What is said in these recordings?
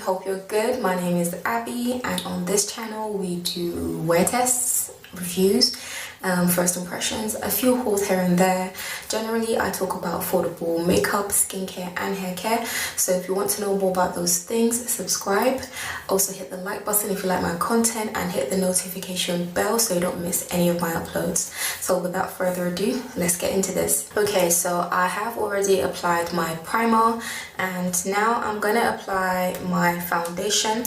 hope you're good. My name is Abby, and on this channel we do wear tests, reviews, first impressions, a few hauls here and there. Generally I talk about affordable makeup, skincare and hair care, so if you want to know more about those things, subscribe. Also hit the like button if you like my content, and hit the notification bell so you don't miss any of my uploads. So without further ado, let's get into this. Okay, so I have already applied my primer, and now I'm gonna apply my foundation.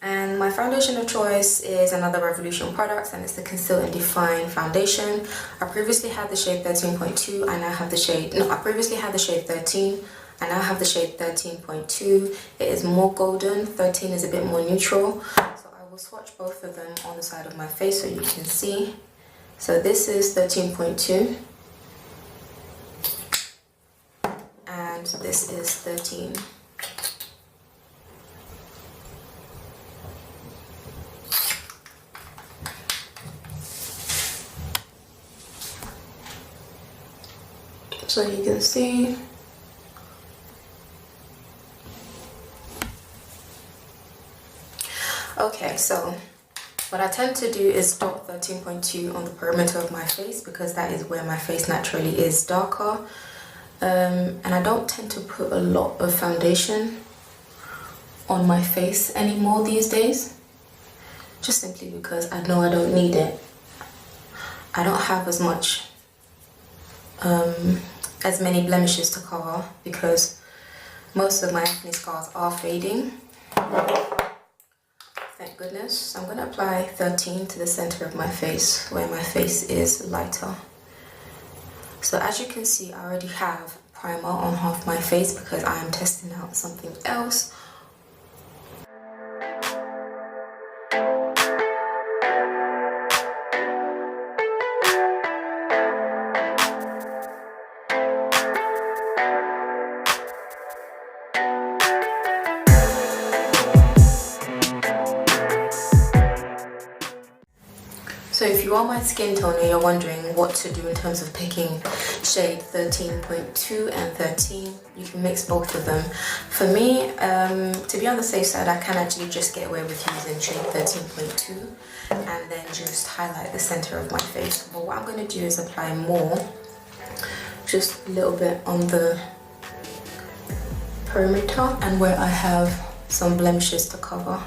And my foundation of choice is another Revolution product, and it's the Conceal and Define foundation. I previously had the shade 13.2. I now have the shade, no, I previously had the shade 13. I now have the shade 13.2. It is more golden. 13 is a bit more neutral. So I will swatch both of them on the side of my face so you can see. So this is 13.2. And this is 13. So you can see, okay, so what I tend to do is dot 13.2 on the perimeter of my face, because that is where my face naturally is darker, and I don't tend to put a lot of foundation on my face anymore these days, just simply because I know I don't need it. I don't have as much as many blemishes to cover, because most of my acne scars are fading, thank goodness. So I'm going to apply 13 to the center of my face, where my face is lighter. So as you can see, I already have primer on half my face because I am testing out something else. So if you are my skin tone and you're wondering what to do in terms of picking shade 13.2 and 13, you can mix both of them. For me, to be on the safe side, I can actually just get away with using shade 13.2 and then just highlight the center of my face. But what I'm going to do is apply more, just a little bit on the perimeter and where I have some blemishes to cover.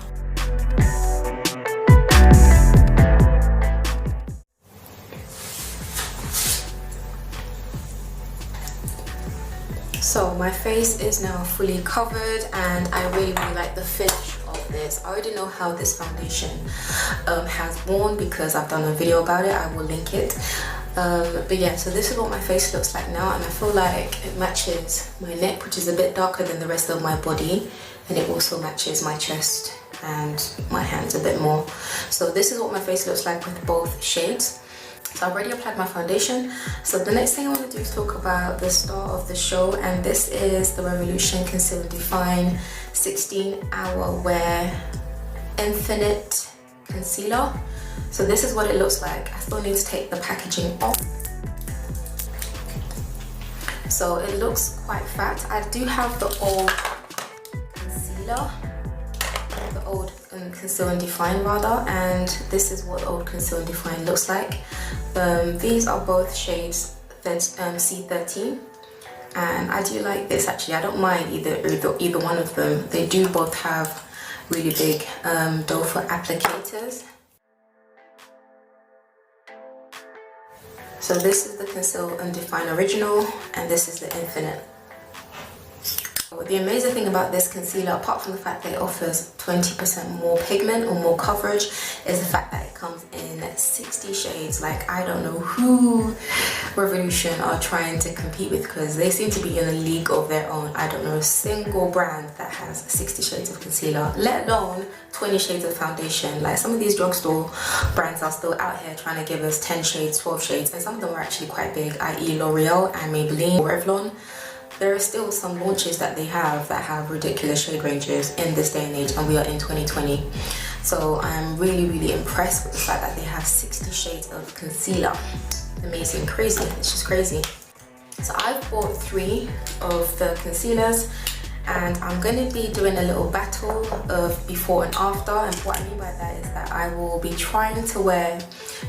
So my face is now fully covered, and I really like the finish of this. I already know how this foundation has worn because I've done a video about it. I will link it. But yeah, so this is what my face looks like now, and I feel like it matches my neck, which is a bit darker than the rest of my body, and it also matches my chest and my hands a bit more. So this is what my face looks like with both shades. So I've already applied my foundation. So the next thing I want to do is talk about the star of the show, and this is the Revolution Conceal Define 16-Hour Wear Infinite Concealer. So this is what it looks like. I still need to take the packaging off. So it looks quite fat. I do have the old concealer, the old Conceal and Define rather, and this is what old Conceal and Define looks like. These are both shades C13, and I do like this actually. I don't mind either one of them. They do both have really big doe foot applicators. So this is the Conceal and Define Original, and this is the Infinite. The amazing thing about this concealer, apart from the fact that it offers 20% more pigment or more coverage, is the fact that it comes in 60 shades. Like, I don't know who Revolution are trying to compete with, because they seem to be in a league of their own. I don't know a single brand that has 60 shades of concealer, let alone 20 shades of foundation. Like, some of these drugstore brands are still out here trying to give us 10 shades, 12 shades, and some of them are actually quite big, i.e. L'Oreal and Maybelline, Revlon. There are still some launches that they have that have ridiculous shade ranges in this day and age, and we are in 2020. So I'm really impressed with the fact that they have 60 shades of concealer. Amazing, crazy, it's just crazy. So I've bought 3 of the concealers, and I'm going to be doing a little battle of before and after. And what I mean by that is that I will be trying to wear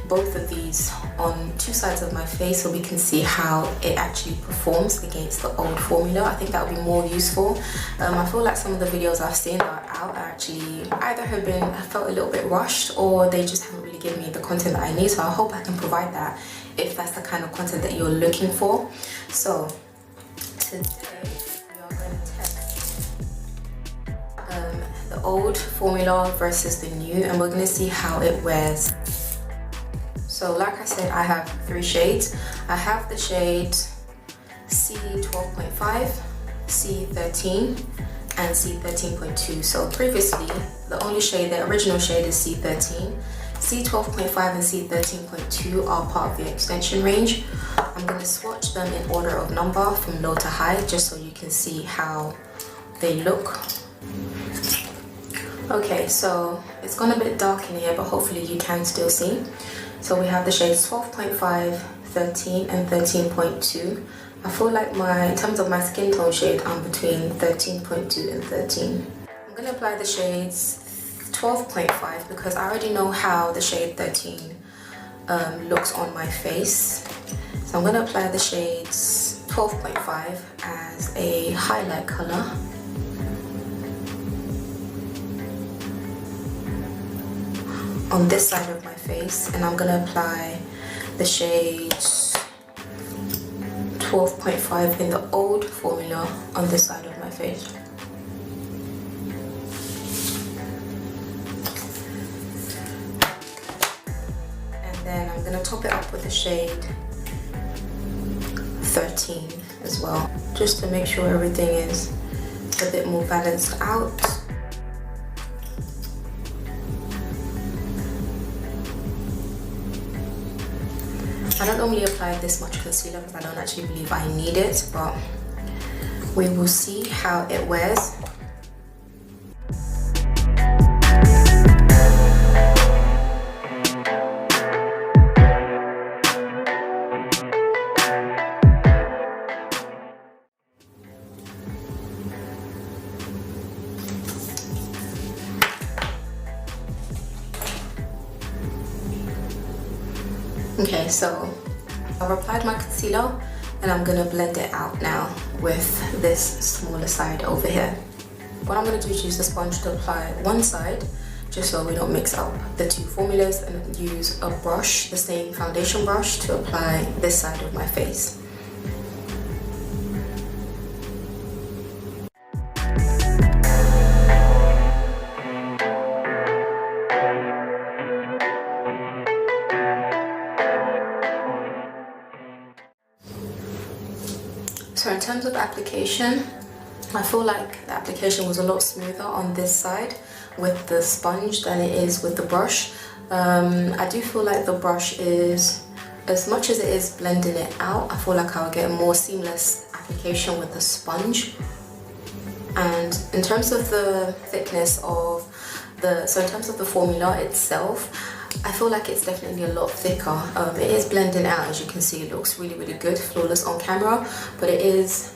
both of these on two sides of my face so we can see how it actually performs against the old formula. I think that would be more useful. I feel like some of the videos I've seen that are out actually either I felt a little bit rushed, or they just haven't really given me the content that I need. So I hope I can provide that if that's the kind of content that you're looking for. So today we are going to test the old formula versus the new, and we're going to see how it wears. So like I said, I have 3 shades. I have the shade C12.5, C13, and C13.2. So previously, the only shade, the original shade is C13. C12.5 and C13.2 are part of the extension range. I'm going to swatch them in order of number from low to high, just so you can see how they look. Okay, so it's gone a bit dark in here, but hopefully you can still see. So we have the shades 12.5, 13, and 13.2. I feel like in terms of my skin tone shade, I'm between 13.2 and 13. I'm going to apply the shades 12.5 because I already know how the shade 13 looks on my face. So I'm going to apply the shades 12.5 as a highlight color. On this side of my face, and I'm going to apply the shades 12.5 in the old formula on this side of my face. And then I'm going to top it up with the shade 13 as well, just to make sure everything is a bit more balanced out. I don't normally apply this much concealer because I don't actually believe I need it, but we will see how it wears. Okay, so I've applied my concealer and I'm gonna blend it out now with this smaller side over here. What I'm gonna do is use the sponge to apply one side, just so we don't mix up the two formulas, and use a brush, the same foundation brush, to apply this side of my face. So in terms of application, I feel like the application was a lot smoother on this side with the sponge than it is with the brush. I do feel like the brush is, as much as it is blending it out, I feel like I'll get a more seamless application with the sponge. And in terms of the thickness of in terms of the formula itself, I feel like it's definitely a lot thicker. It is blending out, as you can see. It looks really, really good, flawless on camera, but it is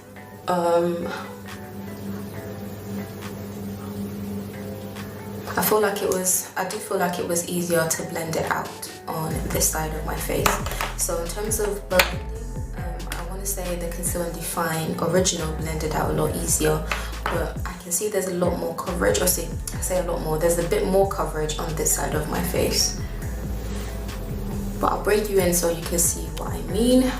I do feel like it was easier to blend it out on this side of my face. So in terms of blending, I want to say the Conceal and Define original blended out a lot easier, but I can see there's a lot more coverage, I say a lot more, there's a bit more coverage on this side of my face. But I'll bring you in so you can see what I mean.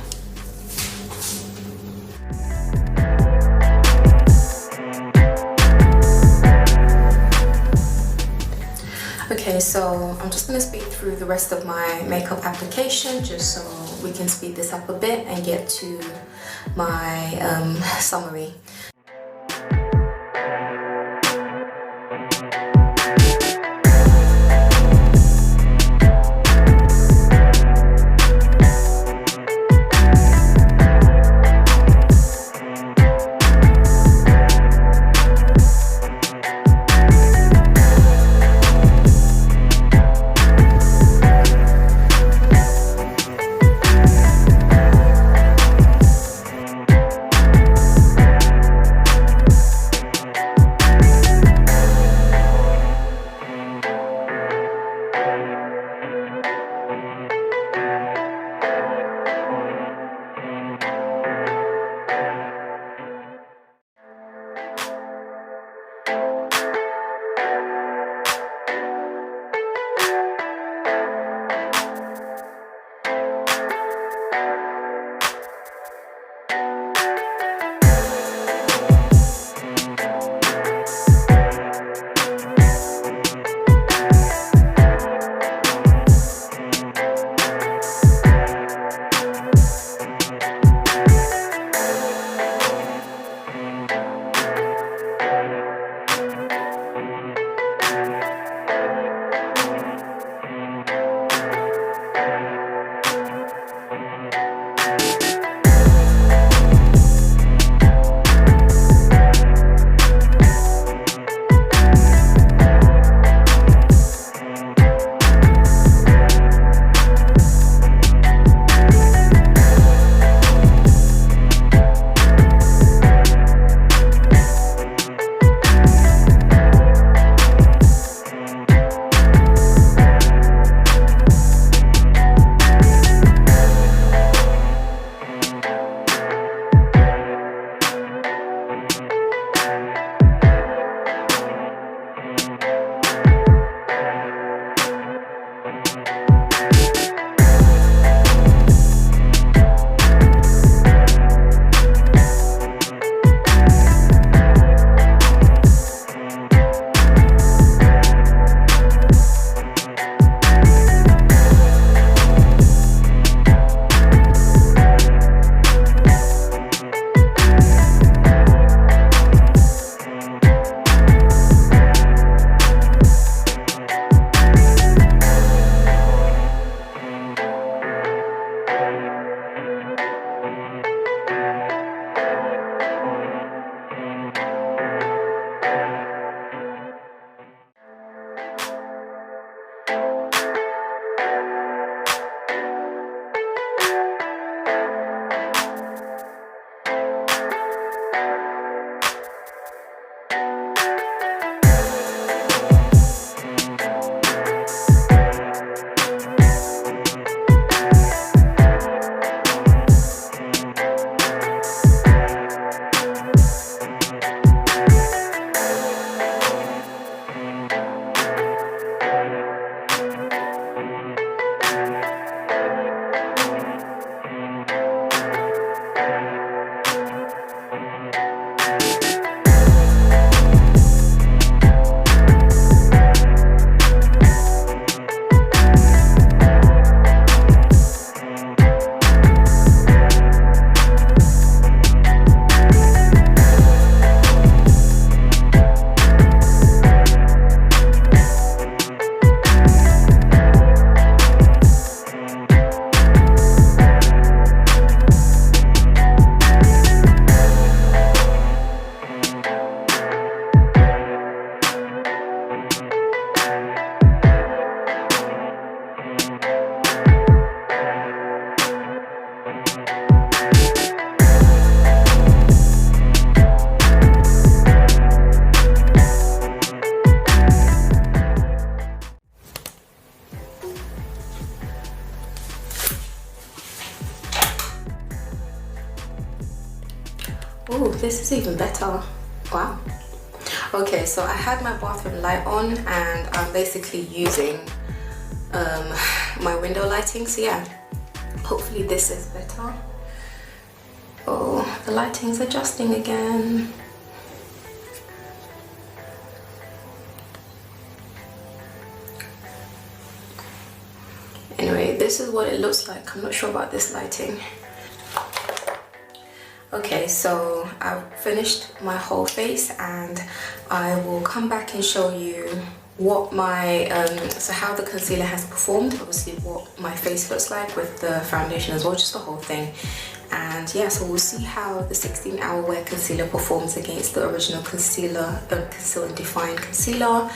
Okay, so I'm just going to speed through the rest of my makeup application just so we can speed this up a bit and get to my summary. Oh, this is even better. Wow. Okay, so I had my bathroom light on and I'm basically using my window lighting. So yeah, hopefully this is better. Oh, the lighting's adjusting again. Anyway, this is what it looks like. I'm not sure about this lighting. Okay, so I've finished my whole face and I will come back and show you what my so how the concealer has performed, obviously what my face looks like with the foundation as well, just the whole thing. And yeah, so we'll see how the 16-hour wear concealer performs against the original concealer, Conceal and Define concealer,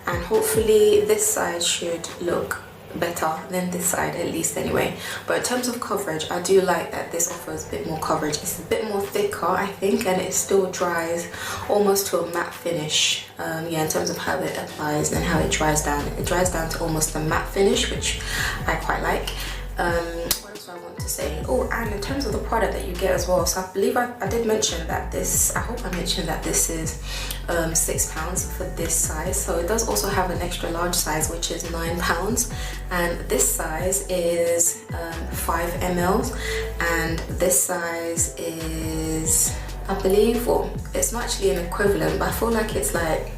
and hopefully this side should look better than this side, at least anyway. But in terms of coverage, I do like that this offers a bit more coverage. It's a bit more thicker, I think, and it still dries almost to a matte finish. Yeah, in terms of how it applies and how it dries down. It dries down to almost a matte finish, which I quite like. What else do I want to say? Oh, and in terms of the product that you get as well, so I believe I did mention that this, I hope I mentioned that this is £6 for this size. So it does also have an extra large size, which is £9, and this size is 5 ml, and this size is, I believe, well, it's not actually an equivalent, but I feel like it's like,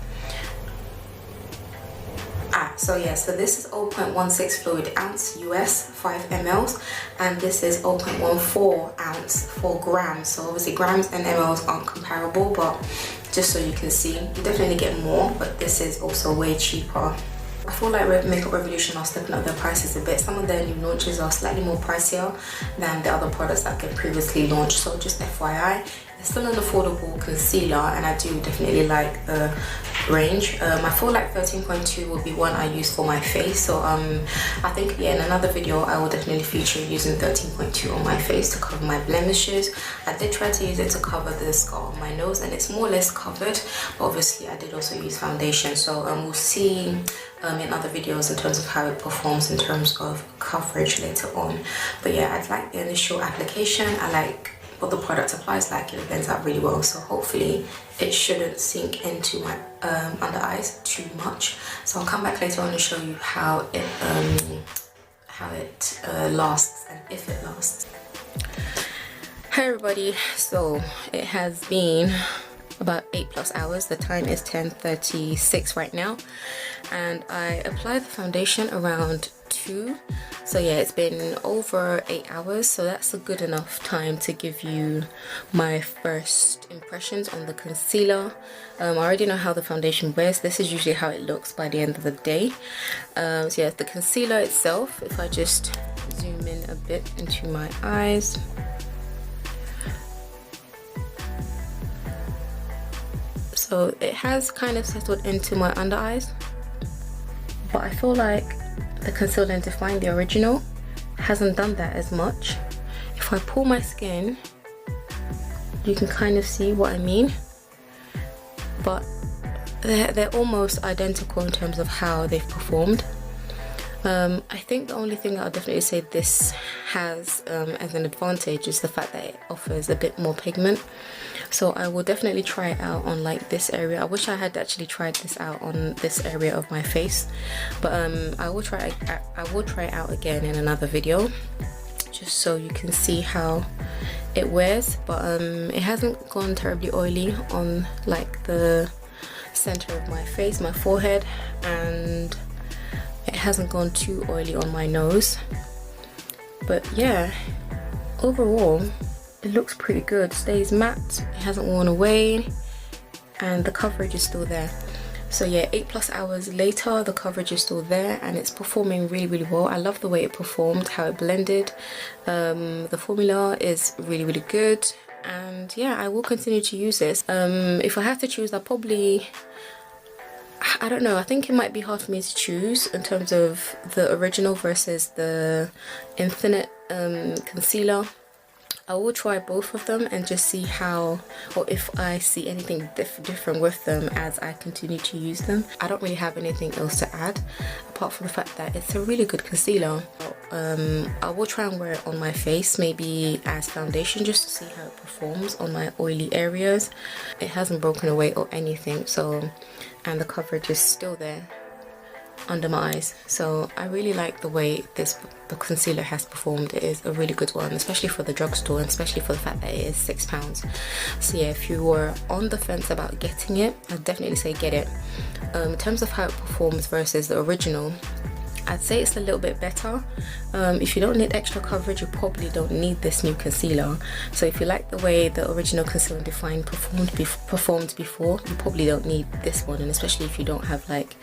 so yeah, so this is 0.16 fluid ounce US, 5 ml, and this is 0.14 ounce, 4 grams. So obviously grams and mls aren't comparable, but just so you can see. You definitely get more, but this is also way cheaper. I feel like Makeup Revolution are stepping up their prices a bit. Some of their new launches are slightly more pricier than the other products that get previously launched, so just FYI. It's still an affordable concealer, and I do definitely like the range. I feel like 13.2 will be one I use for my face, so I think, yeah, in another video I will definitely feature using 13.2 on my face to cover my blemishes. I did try to use it to cover the scar on my nose, and it's more or less covered, but obviously I did also use foundation, so we'll see in other videos in terms of how it performs in terms of coverage later on. But yeah, I like the initial application. I like what the product applies, like it blends out really well, so hopefully it shouldn't sink into my under eyes too much. So I'll come back later on and show you how it lasts and if it lasts. Hi everybody, so it has been about 8+ hours. The time is 10:36 right now, and I applied the foundation around 2. So yeah, it's been over 8 hours, so that's a good enough time to give you my first impressions on the concealer. I already know how the foundation wears. This is usually how it looks by the end of the day. So yeah, the concealer itself, if I just zoom in a bit into my eyes, so it has kind of settled into my under eyes, but I feel like the Conceal Define, the original, hasn't done that as much. If I pull my skin, you can kind of see what I mean, but they're almost identical in terms of how they've performed. I think the only thing I'll definitely say this has as an advantage is the fact that it offers a bit more pigment. So I will definitely try it out on like this area. I wish I had actually tried this out on this area of my face, but I will try it out again in another video, just so you can see how it wears. But it hasn't gone terribly oily on like the center of my face, my forehead, and it hasn't gone too oily on my nose. But yeah, overall it looks pretty good. Stays matte, it hasn't worn away, and the coverage is still there. So yeah, 8+ hours later, the coverage is still there and it's performing really well. I love the way it performed, how it blended. The formula is really good, and yeah, I will continue to use this. If I have to choose, I don't know, I think it might be hard for me to choose in terms of the original versus the Infinite concealer. I will try both of them and just see how, or if I see anything different with them as I continue to use them. I don't really have anything else to add apart from the fact that it's a really good concealer. I will try and wear it on my face, maybe as foundation, just to see how it performs on my oily areas. It hasn't broken away or anything, so, and the coverage is still there under my eyes. So I really like the way the concealer has performed. It is a really good one, especially for the drugstore, and especially for the fact that it is £6. So yeah, if you were on the fence about getting it, I'd definitely say get it. In terms of how it performs versus the original, I'd say it's a little bit better. If you don't need extra coverage, you probably don't need this new concealer. So if you like the way the original Conceal Define performed before, you probably don't need this one. And especially if you don't have like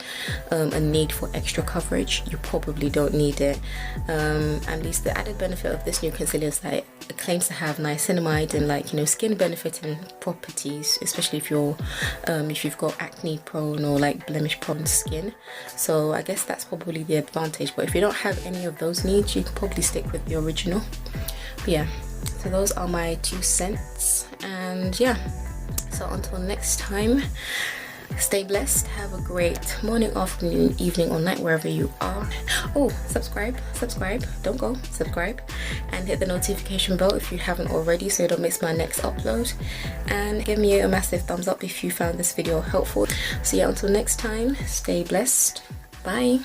a need for extra coverage, you probably don't need it. At least the added benefit of this new concealer is that it claims to have niacinamide and, like, you know, skin benefiting properties, especially if you've got acne prone or like blemish prone skin. So I guess that's probably the advantage. But if you don't have any of those needs, you can probably stick with the original. But yeah, so those are my 2 cents, and yeah, so until next time, stay blessed, have a great morning, afternoon, evening or night, wherever you are. Oh, subscribe, don't go, subscribe, and hit the notification bell if you haven't already, so you don't miss my next upload, and give me a massive thumbs up if you found this video helpful. So yeah, until next time, stay blessed, bye.